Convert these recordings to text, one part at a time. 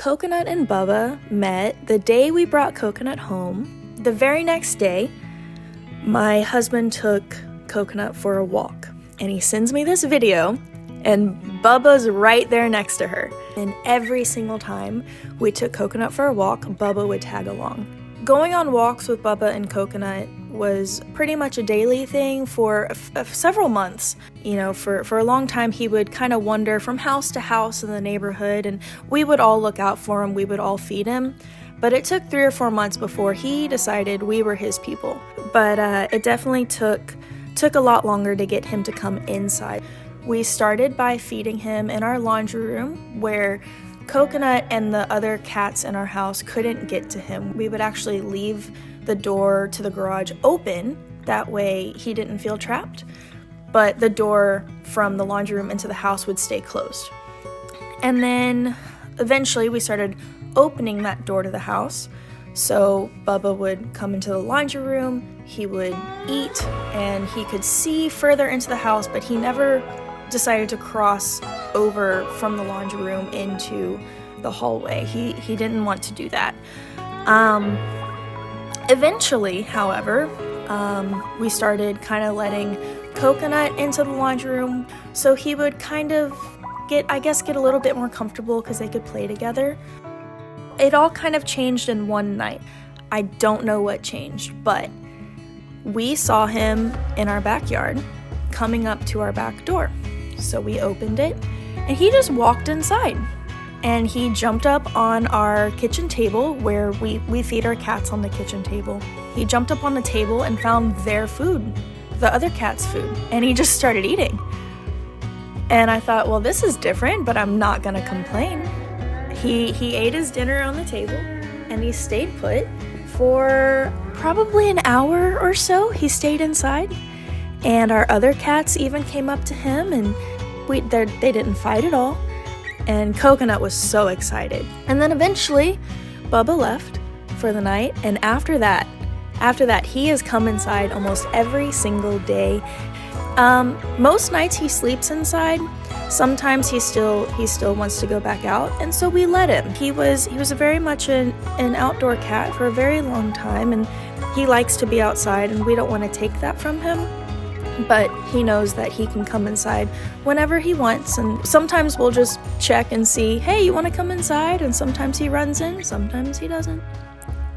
Coconut and Bubba met the day we brought Coconut home. The very next day, my husband took Coconut for a walk, and he sends me this video, and Bubba's right there next to her. And every single time we took Coconut for a walk, Bubba would tag along. Going on walks with Bubba and Coconut was pretty much a daily thing for several months. You know, for a long time, he would kind of wander from house to house in the neighborhood, and we would all look out for him. We would all feed him. But it took 3 or 4 months before he decided we were his people. But it definitely took a lot longer to get him to come inside. We started by feeding him in our laundry room, where Coconut and the other cats in our house couldn't get to him. We would actually leave the door to the garage open, that way he didn't feel trapped, but the door from the laundry room into the house would stay closed. And then eventually we started opening that door to the house, so Bubba would come into the laundry room, he would eat, and he could see further into the house, but he never decided to cross over from the laundry room into the hallway. He didn't want to do that. Eventually, however, we started kind of letting Coconut into the laundry room, so he would kind of get a little bit more comfortable because they could play together. It all kind of changed in one night. I don't know what changed, but we saw him in our backyard coming up to our back door. So we opened it, and he just walked inside. And he jumped up on our kitchen table, where we feed our cats on the kitchen table. He jumped up on the table and found their food, the other cat's food, and he just started eating. And I thought, well, this is different, but I'm not gonna complain. He ate his dinner on the table, and he stayed put for probably an hour or so. He stayed inside, and our other cats even came up to him, and they didn't fight at all. And Coconut was so excited. And then eventually, Bubba left for the night, and after that, he has come inside almost every single day. Most nights he sleeps inside. Sometimes he still wants to go back out, and so we let him. He was very much an outdoor cat for a very long time, and he likes to be outside, and we don't want to take that from him. But he knows that he can come inside whenever he wants, and sometimes we'll just check and see, hey, you want to come inside? And sometimes he runs in, sometimes he doesn't.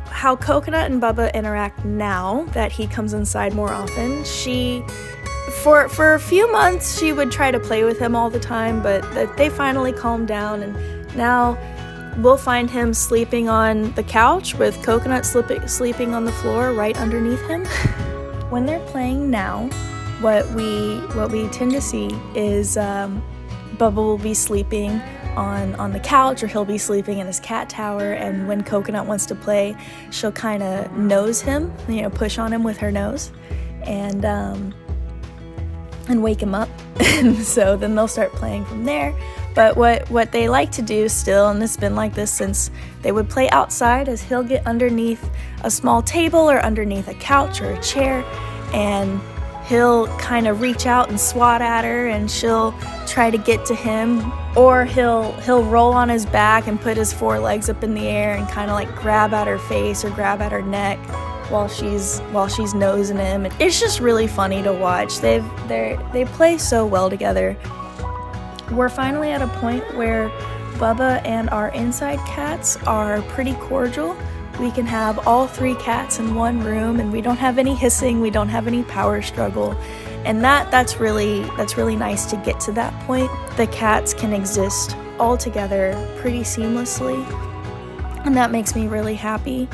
How Coconut and Bubba interact now that he comes inside more often, for a few months she would try to play with him all the time, but they finally calmed down, and now we'll find him sleeping on the couch with Coconut sleeping on the floor right underneath him. When they're playing now, what we tend to see is Bubba will be sleeping on the couch, or he'll be sleeping in his cat tower, and when Coconut wants to play, she'll kind of nose him, push on him with her nose, and wake him up. And so then they'll start playing from there. But what they like to do still, and it's been like this since they would play outside, is he'll get underneath a small table or underneath a couch or a chair, and he'll kind of reach out and swat at her, and she'll try to get to him, or he'll roll on his back and put his 4 legs up in the air and kind of like grab at her face or grab at her neck while she's nosing him. It's just really funny to watch. They play so well together. We're finally at a point where Bubba and our inside cats are pretty cordial. We can have all 3 cats in one room, and we don't have any hissing, we don't have any power struggle, and that's really nice to get to that point. The cats can exist all together pretty seamlessly, and that makes me really happy.